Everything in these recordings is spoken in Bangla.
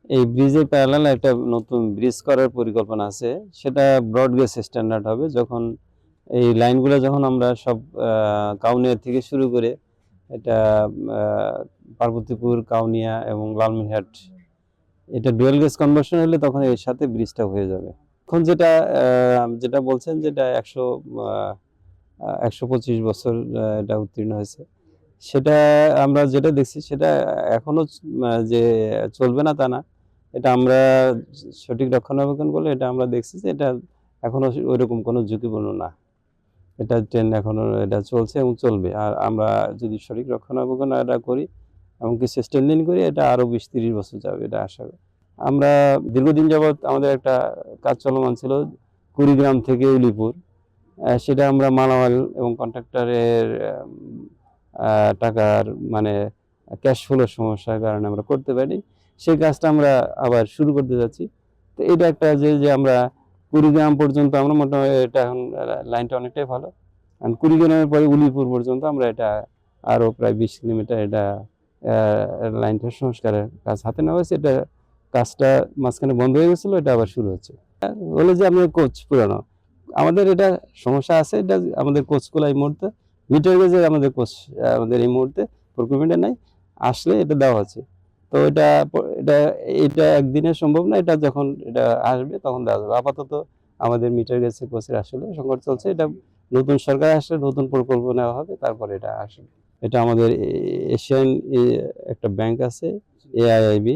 এই ব্রিজের প্যারালাল একটা নতুন ব্রিজ করার পরিকল্পনা আছে। সেটা ব্রড গেজ স্ট্যান্ডার্ড হবে। যখন এই লাইনগুলো যখন আমরা সব কাউনিয়া থেকে শুরু করে এটা পার্বতীপুর, কাউনিয়া এবং লালমনিরহাট এটা ডুয়াল গেজ কনভার্সন হলে তখন এর সাথে ব্রিজটা হয়ে যাবে। এখন যেটা যেটা বলছেন যেটা ১২৫ বছর এটা উত্তীর্ণ হয়েছে। সেটা আমরা যেটা দেখছি সেটা এখনো যে চলবে না তা না। এটা আমরা সঠিক রক্ষণাবেক্ষণ করলে এটা আমরা দেখছি যে এটা এখনো ওইরকম কোনো ঝুঁকিপূর্ণ না। এটা ট্রেন এখনো এটা চলছে এবং চলবে। আর আমরা যদি সঠিক রক্ষণাবেক্ষণ এটা করি এবং কিছু স্ট্যান্ডিং করি এটা আরো ২০-৩০ বছর যাবে এটা আশা করি। আমরা দীর্ঘদিন যাবৎ আমাদের একটা কাজ চলমান ছিল কুড়িগ্রাম থেকে উলিপুর। সেটা আমরা মালামাল এবং কন্ট্রাক্টরের টাকার মানে ক্যাশ ফ্লোর সমস্যার কারণে আমরা করতে পারি। সেই কাজটা আমরা আবার শুরু করতে যাচ্ছি। তো এটা একটা যে আমরা কুড়িগ্রাম পর্যন্ত আমরা মোটামুটি এটা এখন লাইনটা অনেকটাই ভালো। কারণ কুড়িগ্রামের পরে উলিপুর পর্যন্ত আমরা এটা আরও প্রায় ২০ কিলোমিটার এটা লাইনটা সংস্কারের কাজ হাতে নেওয়া হয়েছে। এটা কাজটা মাঝখানে বন্ধ হয়ে গেছিলো, এটা আবার শুরু হচ্ছে। বলে যে আপনার কোচ পুরানো, আমাদের এটা সমস্যা আছে, এটা আমাদের কোচগুলো এই মুহূর্তে মিটার গেজে আমাদের কোচ আমাদের এই মুহূর্তে প্রকুরমেন্টে নাই, আসলে এটা দেওয়া আছে। তো এটা এটা এটা একদিনে সম্ভব না, এটা যখন এটা আসবে তখন দেওয়া যাবে। আপাতত আমাদের মিটার গেজে কোচের আসলে সংকট চলছে। এটা নতুন সরকার আসলে নতুন প্রকল্প নেওয়া হবে, তারপরে এটা আসবে। এটা আমাদের এশিয়ান একটা ব্যাংক আছে, এআইআইবি,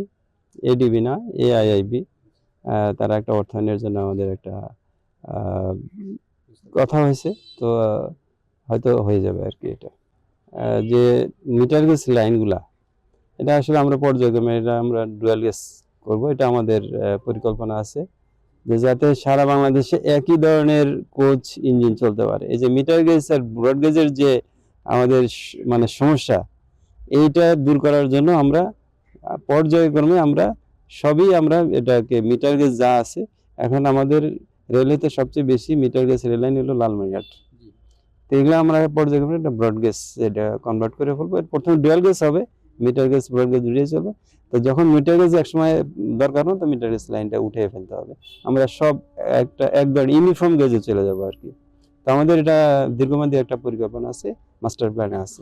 এডিবি না, এআইআইবি। তারা একটা অর্থায়নের জন্য আমাদের একটা কথা হয়েছে। তো হয়তো হয়ে যাবে আর কি। এটা যে মিটার গেজ লাইনগুলা, এটা আসলে আমরা পর্যায়ক্রমে এটা আমরা ডুয়াল গেজ করব, এটা আমাদের পরিকল্পনা আছে যে যাতে সারা বাংলাদেশে একই ধরনের কোচ ইঞ্জিন চলতে পারে। এই যে মিটার গেজ আর ব্রড গেজের যে আমাদের মানে সমস্যা, এইটা দূর করার জন্য আমরা পর্যায়ক্রমে আমরা সবই আমরা এটাকে মিটার গেজ যা আছে, এখন আমাদের রেলওয়েতে সবচেয়ে বেশি মিটার গেজ রেল লাইন হলো লালমনিরহাট। তো এগুলো আমরা পর্যায়ক্রমে একটা ব্রড গেজ এটা কনভার্ট করে ফেলবো। প্রথমে ডুয়াল গেজ হবে, মিটার গেজ ব্রড গেজ দুটোই চলবে। তো যখন মিটার গেজ একসময় দরকার হয় তো মিটার গেজ লাইনটা উঠে ফেলতে হবে, আমরা সব একবার ইউনিফর্ম গেজে চলে যাবো আর কি। তো আমাদের এটা দীর্ঘমেয়াদী একটা পরিকল্পনা আছে, মাস্টার প্ল্যানে আছে।